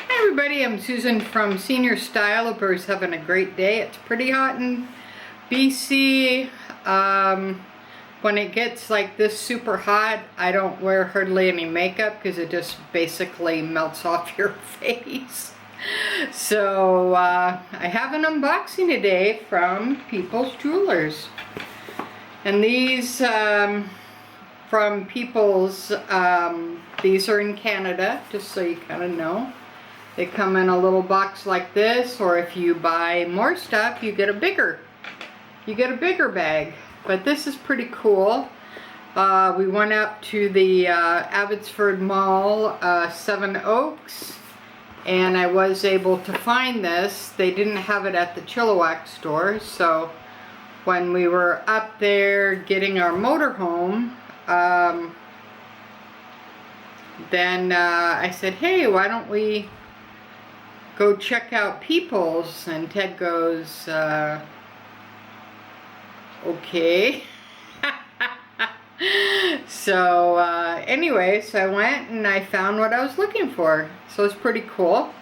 Hi everybody, I'm Susan from Senior Style. Hope everybody's having a great day. It's pretty hot in BC. When it gets like this super hot, I don't wear hardly any makeup because it just basically melts off your face. So I have an unboxing today from People's Jewelers. And these from People's, these are in Canada, just so you kind of know. They come in a little box like this, or if you buy more stuff, you get a bigger bag. But this is pretty cool. We went up to the Abbotsford Mall, Seven Oaks, and I was able to find this. They didn't have it at the Chilliwack store, so when we were up there getting our motorhome, then I said, hey, why don't we go check out People's? And Ted goes, okay. So anyways, I went and I found what I was looking for. So it's pretty cool.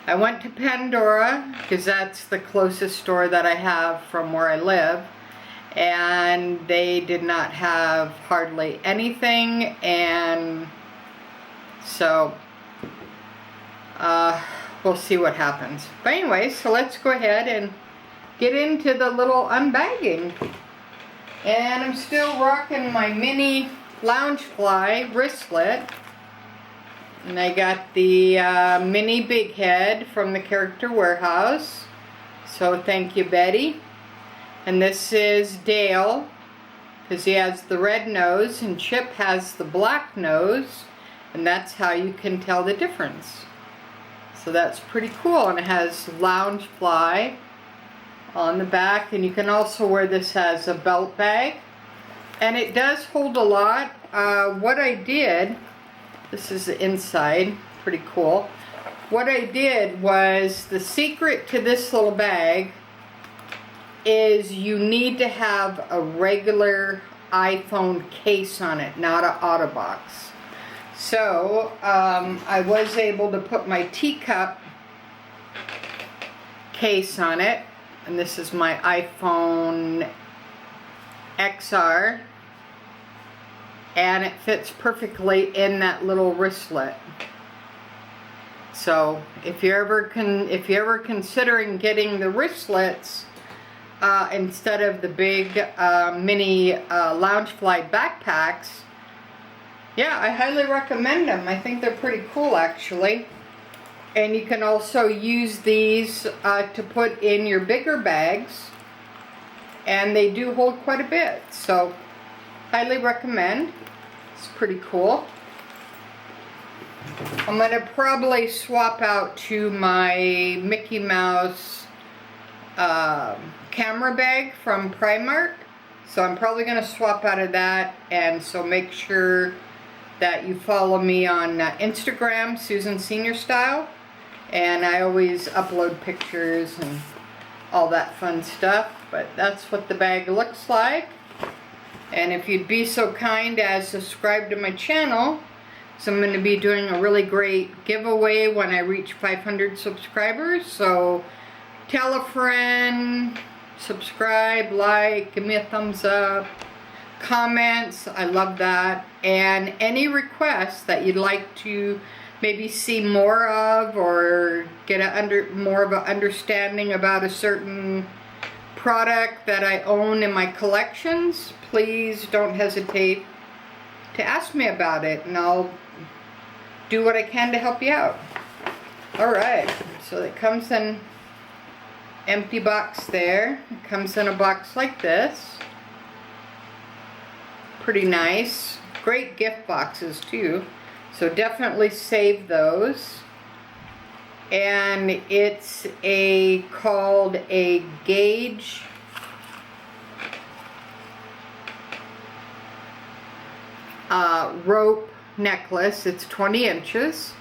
I went to Pandora because that's the closest store that I have from where I live, and they did not have hardly anything, and so we'll see what happens. But anyway, so let's go ahead and get into the little unbagging. And I'm still rocking my mini Loungefly wristlet. And I got the mini big head from the Character Warehouse. So thank you, Betty. And this is Dale, because he has the red nose and Chip has the black nose. And that's how you can tell the difference. So that's pretty cool, and it has Loungefly on the back, and you can also wear this as a belt bag, and it does hold a lot. What I did, this is the inside, pretty cool. What I did was, the secret to this little bag is you need to have a regular iPhone case on it, not an OtterBox. So I was able to put my teacup case on it, and this is my iPhone XR, and it fits perfectly in that little wristlet. So if you're ever considering getting the wristlets instead of the big mini Loungefly backpacks, yeah, I highly recommend them. I think they're pretty cool, actually. And you can also use these to put in your bigger bags. And they do hold quite a bit. So, highly recommend. It's pretty cool. I'm going to probably swap out to my Mickey Mouse camera bag from Primark. So I'm probably going to swap out of that. And so make sure that you follow me on Instagram, Susan Senior Style, and I always upload pictures and all that fun stuff. But that's what the bag looks like. And if you'd be so kind as subscribe to my channel, so I'm going to be doing a really great giveaway when I reach 500 subscribers. So tell a friend, subscribe, like, give me a thumbs up. Comments, I love that, and any requests that you'd like to maybe see more of, or get more of an understanding about a certain product that I own in my collections, please don't hesitate to ask me about it, and I'll do what I can to help you out. Alright, so it comes in empty box there. It comes in a box like this. Pretty nice. Great gift boxes too, so definitely save those. And it's called a gauge rope necklace. It's 20 inches,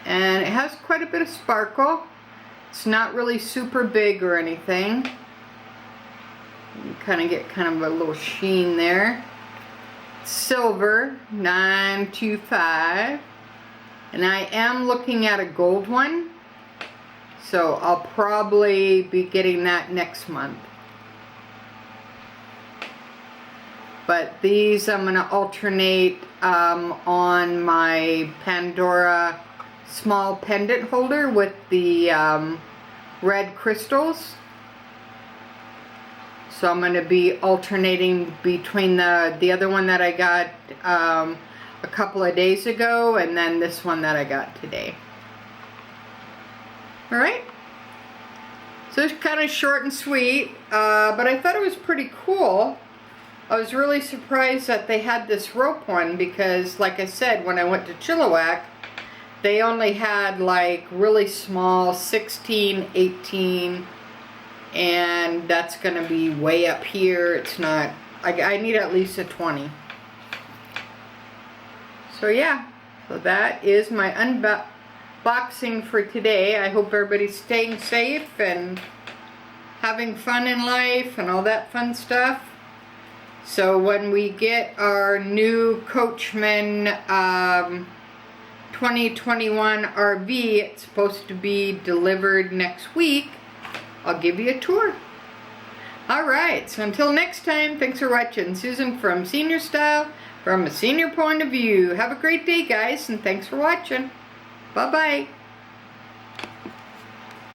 and it has quite a bit of sparkle. It's not really super big or anything. You kind of get kind of a little sheen there. Silver, 925. And I am looking at a gold one, so I'll probably be getting that next month. But these I'm going to alternate on my Pandora small pendant holder with the red crystals. So I'm going to be alternating between the other one that I got a couple of days ago and then this one that I got today. Alright, so it's kind of short and sweet, but I thought it was pretty cool. I was really surprised that they had this rope one because, like I said, when I went to Chilliwack, they only had like really small 16, 18, and that's going to be way up here. It's not, I need at least a 20. So yeah, so that is my unboxing for today. I hope everybody's staying safe and having fun in life and all that fun stuff. So when we get our new Coachman 2021 RV, it's supposed to be delivered next week, I'll give you a tour. Alright, so until next time, thanks for watching. Susan from Senior Style, from a senior point of view. Have a great day, guys, and thanks for watching. Bye-bye.